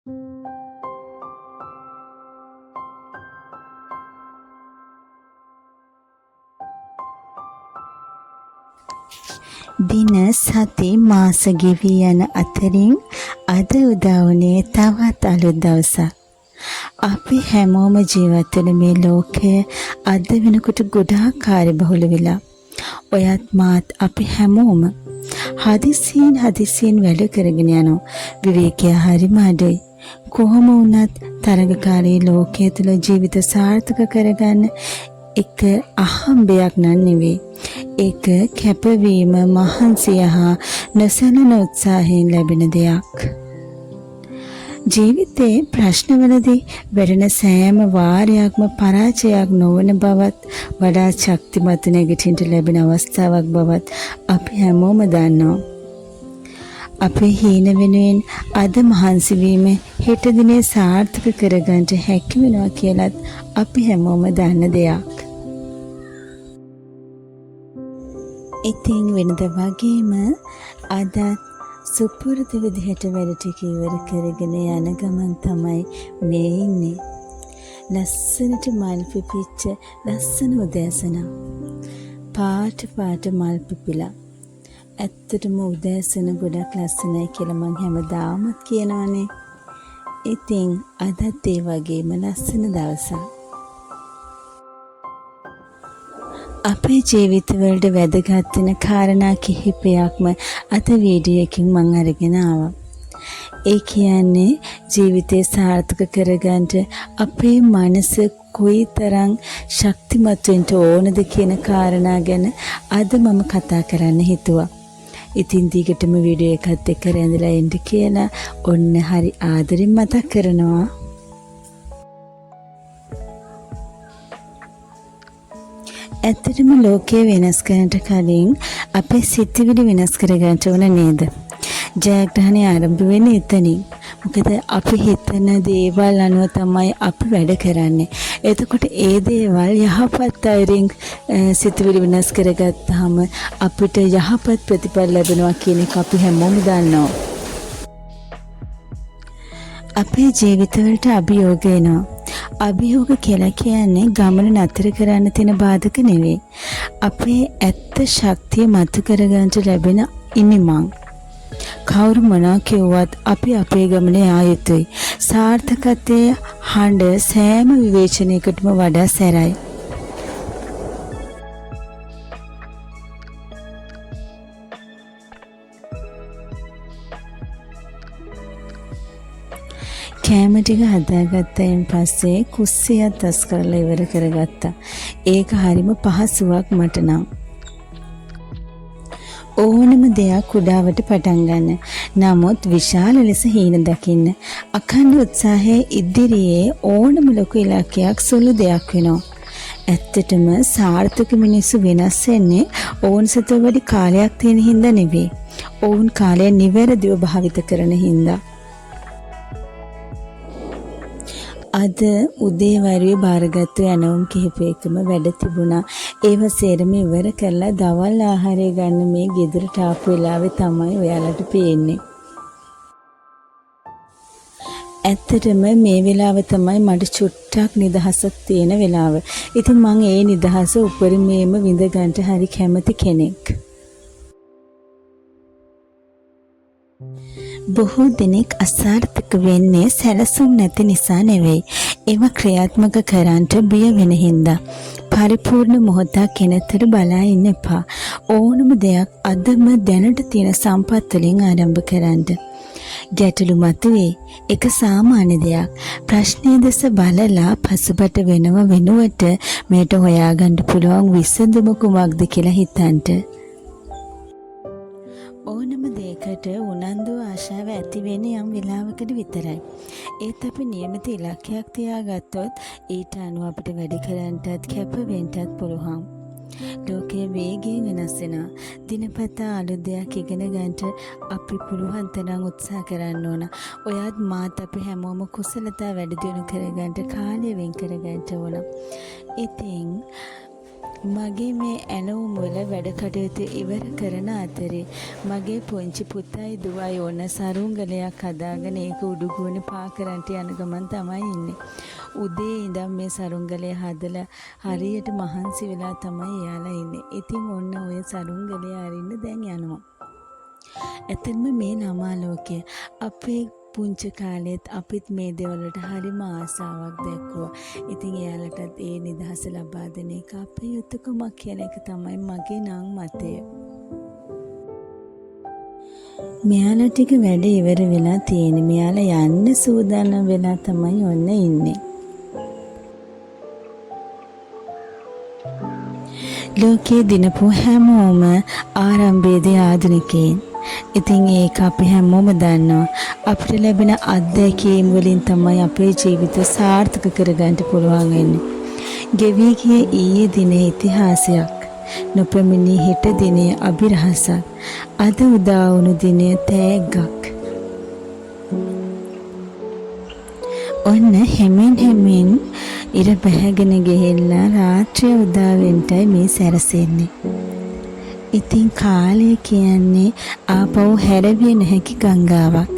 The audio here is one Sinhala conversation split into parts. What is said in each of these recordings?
දින සති මාස ගෙවි යන අතරින් අද උදා වුණේ තවත් අලුත් දවසක්. අපි හැමෝම ජීවත් වෙන මේ ලෝකය අද වෙනකොට ගොඩාක් කාර්යබහුල වෙලා. ඔයත් මාත් අපි හැමෝම හදිසියෙන් වැඩ කරගෙන යනවා. විවේකය හරිම අඩුයි. කොහොම වුණත් තරඟකාරී ලෝකයේ තුල ජීවිත සාර්ථක කරගන්න එක අහම්බයක් නෙවෙයි. ඒක කැපවීම, මහන්සිය හා නොසැලෙන උත්සාහයෙන් ලැබෙන දෙයක්. ජීවිතේ ප්‍රශ්නවලදී වැඩෙන සෑම වාරයක්ම පරාජයක් නොවන බවත්, වඩා ශක්තිමත් නැගිටින්න ලැබෙන අවස්ථාවක් බවත් අපි හැමෝම දන්නවා. අපේ හීන වෙනුවෙන් අද මහන්සි වීම හෙට දිනේ සාර්ථක කරගන්න හැකි වෙනවා කියලත් අපි හැමෝම දන්න දෙයක්. ඉතින් වෙනද වගේම අද සුපුරුදු විදිහට වැඩ ටික ඉවර කරගෙන යන ගමන් තමයි මේ ඉන්නේ. ලස්සනට මල් පිපිච්ච ලස්සන උදෑසන. පාට මල් පිපිලා. ඇත්තටම උදෑසන ගොඩක් ලස්සනයි කියලා මං හැමදාමත් කියනවානේ. ඉතින් අදත් ඒ වගේම ලස්සන දවසක්. අපේ ජීවිතවලට වැදගත් වෙන කාරණා කිහිපයක්ම අද වීඩියෝ එකකින් මම අරගෙන ආවා. ඒ කියන්නේ ජීවිතේ සාර්ථක කරගන්න අපේ මනස කොයිතරම් ශක්තිමත් වෙන්න ඕනද කියන කාරණා ගැන අද මම කතා කරන්න හිතුවා. ඉතින් දිගටම වීඩියෝ එකත් එක්ක රැඳලා ඉන්න කියලා ඔන්න හරි ආදරෙන් මතක් කරනවා. ඇත්තටම ලෝකය වෙනස් කරන්නට කලින් අපේ සිතිවිලි වෙනස් කරගන්න ඕන නේද? ජයග්‍රහණය ආරම්භ වෙන්නේ එතනින්. මොකද අපි හිතන දේවල් අනුව තමයි අපි වැඩ කරන්නේ. එතකොට ඒ දේවල් යහපත් අයරින් සිතිවිලි වෙනස් කරගත්තාම අපිට යහපත් ප්‍රතිඵල ලැබෙනවා කියන එක අපි හැමෝම දන්නවා. අපේ ජීවිතවලට අභියෝග එනවා. අභියෝග කියලා කියන්නේ ගමන නතර කරන්න තියෙන බාධක නෙවෙයි. අපේ ඇත්ත ශක්තිය මතු කරගන්න ලැබෙන ඉනිමං. කවුරු මොනවා කිව්වත් අපි අපේ ගමනේ ආ යුතුයි. සාර්ථකත්වයේ හඬ සෑම විවේචනයකටම වඩා සැරයි. කෑම ටික හදාගත්තයින් පස්සේ කුස්සියත් අස් කරලා ඉවර කරගත්තා. ඒක හරිම පහසුවක් මට නම්. ඕනම දෙයක් කුඩාවට පටන් ගන්න. නමුත් විශාල ලෙස හීන දකින්න. අඛණ්ඩ උත්සාහයේ ඉදිරියේ ඕනම ලොකු ඉලක්කයක් සුළු දෙයක් වෙනවා. ඇත්තටම සාර්ථක මිනිස්සු වෙනස් වෙන්නේ ඕන් සතු වැඩි කාලයක් තියෙන හින්දා නෙවෙයි. ඕන් කාලය නිවැරදිව භාවිත කරන හින්දා. අද උදේ වරුවේ බාරගත්තු යනවුම් කිහිපයකම වැඩ තිබුණා. ඒව සේරම ඉවර කරලා දවල් ආහාරය ගන්න මේ ගෙදරට ආපු වෙලාවේ තමයි ඔයාලට පේන්නේ. ඇත්තටම මේ වෙලාව තමයි මට චුට්ටක් නිදහසක් තියෙන වෙලාව. ඉතින් මම ඒ නිදහස උපරිමයෙන්ම විඳ ගන්නට හරි කැමති කෙනෙක්. බොහෝ දෙනෙක් අසාර්ථක වෙන්නේ සැලසුම් නැති නිසා නෙවෙයි. ඒවා ක්‍රියාත්මක කරන්නට බිය වෙන හින්දා. පරිපූර්ණ මොහොතක් එනතර බලා ඉන්න එපා. ඕනම දෙයක් අදම දැනට තියෙන සම්පත් වලින් ආරම්භ කරන්න. ගැටලු මතුවේ. ඒක සාමාන්‍ය දෙයක්. ප්‍රශ්නයේ දෙස බලලා පසුබට වෙනව වෙනුවට මේට හොයාගන්න පුළුවන් විසඳුම කුමක්ද කියලා හිතන්න. ඕනම දෙයකට උනන්දුව ආශාව ඇති වෙන්නේ යම් වෙලාවකට විතරයි. ඒත් අපි නියමිත ඉලක්කයක් තියාගත්තොත් ඊට අනුව අපිට වැඩි කරන්නටත් කැප වෙන්නටත් පුළුවන්. ලෝකයේ වේගයෙන් වෙනස් වෙනවා. දිනපතා අලුත් දෙයක් ඉගෙන ගන්නට අපි පුළුවන් තරම් උත්සාහ කරන්න ඕන. ඔයත් මාත් අපි හැමෝම කුසලතා වැඩි දියුණු කරගන්න කාලය වෙන් කරගන්න ඕන. ඉතින් මගේ මේ ඇනවුම් වල වැඩ කටයුතු ඉවර කරන අතරේ මගේ පුංචි පුතයි දුවයි ඕන සරුංගලයක් හදාගෙන ඒක උඩුගුවනේ පා කරන්ට යන ගමන් තමයි ඉන්නේ. උදේ ඉඳන් මේ සරුංගලය හදලා හරියට මහන්සි වෙලා තමයි එයාලා ඉන්නේ. ඉතින් ඔන්න ඔය සරුංගලය අරින්න දැන් යනවා. ඇත්තටම මේ ළමාලෝකය අපේ පුංචි කාලෙත් අපිත් මේ දේවල්වලට හරිම ආසාවක් දැක්වුවා. ඉතින් එයාලටත් ඒ නිදහස ලබා දෙන එක අපේ යුතුයකමක් කියන එක තමයි මගේ නම් මතය. මෙයාලා ටික වැඩ ඉවර වෙලා තියෙන්නේ. මෙයාලා යන්න සූදානම් වෙලා තමයි ඔන්න ඉන්නේ. ලෝකයේ දිනපු හැමෝම ආරම්භයේදී ආධුනිකයින්. ඉතින් ඒක අපි හැමෝම දන්නවා. අපිට ලැබෙන අත්දැකීම් වලින් තමයි අපේ ජීවිත සාර්ථක කරගන්න පුළුවන් වෙන්නේ. ගෙවි ගිය ඊයේ දිනේ ඉතිහාසයක්. නොපැමිණි හෙට දිනේ අභිරහසක්. අද උදා වුණු දිනේ තෑග්ගක්. ඔන්න හැමෙන් ඉර බැහැගෙන ගිහිල්ලා රාත්‍රිය උදා වෙන්නයි මේ සැරසෙන්නේ. ඉතින් කාලය කියන්නේ ආපහු හැරවිය නොහැකි ගංගාවක්.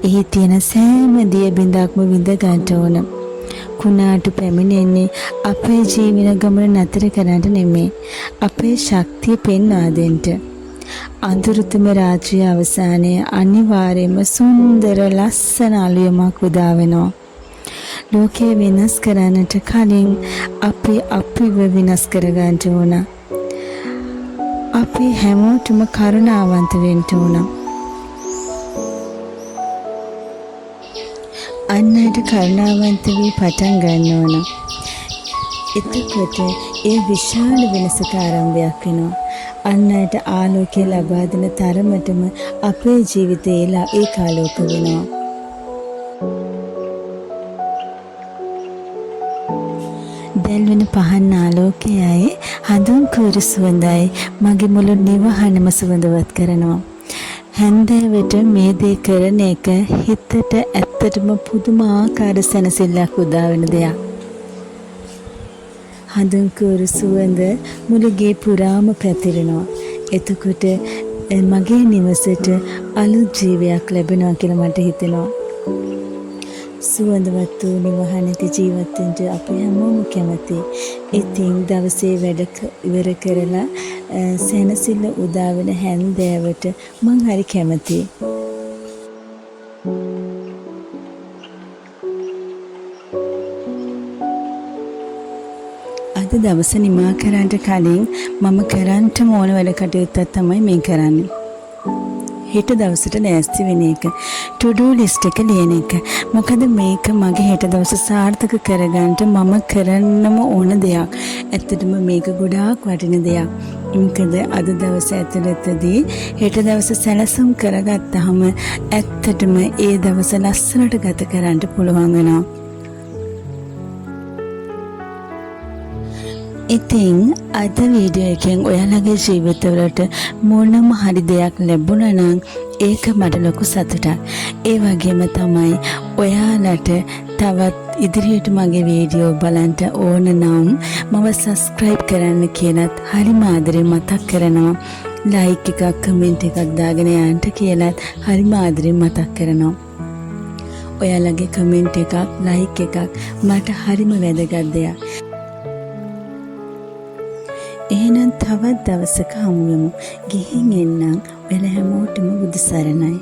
එහි තියෙන සෑම දිය බිඳක්ම විඳ ගන්න ඕන. කුණාටු පැමිණෙන්නේ අපේ ජීවන ගමන නතර කරන්න නෙමෙයි. අපේ ශක්තිය පෙන්වා දෙන්න. අඳුරුතම රාත්‍රිය අවසානයේ අනිවාර්යයෙන්ම සුන්දර ලස්සන අලුයමක් උදා වෙනවා. ලෝකය වෙනස් කරන්නට කලින් අපිව වෙනස් කරගන්න ඕන. අපි හැමෝටම කරුණාවන්ත වෙන්න ඕන. අන්නයට කරුණාවන්ත වී පටන් ගන්න ඕන. එතකොට ඒ විශාල වෙනසක ආරම්භයක් වෙනවා. අන්නයට ආලෝකය ලබා දෙන තරමටම අපේ ජීවිතේ ඒකාලෝක වෙනවා. දැල්වෙන පහන් ආලෝකයයි හඳුන් කුරු සුවඳයි මගේ මුළු නිවහනම සුවඳවත් කරනවා. හැන්දෑවට මේ දේ කරන එක හිතට ඇත්තටම පුදුමාකාර සැනසෙල්ලක් උදා වෙන දෙයක්. හඳුන් කුරු සුවඳ මුළු ගේ පුරාම පැතිරෙනවා. එතකොට මගේ නිවසට අලුත් ජීවයක් ලැබෙනවා කියලා මට හිතෙනවා. සුවඳවත් වූ නිවහනක ජීවත් වෙන්න අපි හැමෝම කැමතියි. ඉතින් දවසේ වැඩ ඉවර කරලා සැනසෙල්ල උදා වෙන හැන්දෑවට මං හරි කැමතියි. අද දවස නිමා කරන්න කලින් මම කරන්න ඕන වැඩ කටයුත්තක් තමයි මේ කරන්නේ. හෙට දවසට ලෑස්ති වෙන එක. to do list එක ලියන එක. මොකද මේක මගේ හෙට දවස සාර්ථක කරගන්න මම කරන්නම ඕන දෙයක්. ඇත්තටම මේක ගොඩාක් වටින දෙයක්. මොකද අද දවස ඇතුළතදී හෙට දවස සැලසුම් කරගත්තාම ඇත්තටම ඒ දවස ලස්සනට ගත කරන්න පුළුවන් වෙනවා. ඉතින් අද වීඩියෝ එකෙන් ඔයාලගේ ජීවිතවලට මොනම හරි දෙයක් ලැබුණා නම් ඒක මට ලොකු සතුටක්. ඒ වගේම තමයි ඔයාලට තවත් ඉදිරියට මගේ වීඩියෝ බලන්න ඕන නම් මම සබ්ස්ක්‍රයිබ් කරන්න කියලාත් හරිම ආදරෙන් මතක් කරනවා. ලයික් එකක් කමෙන්ට් එකක් දාගෙන යන්න කියලාත් හරිම ආදරෙන් මතක් කරනවා. ඔයාලගේ කමෙන්ට් එකක් ලයික් එකක් මට හරිම වැදගත් දෙයක්. එහෙනම් තවත් දවසක හමු වෙමු. ගිහින් එන්නම්. ඔයාලා හැමෝටම බුදු සරණයි.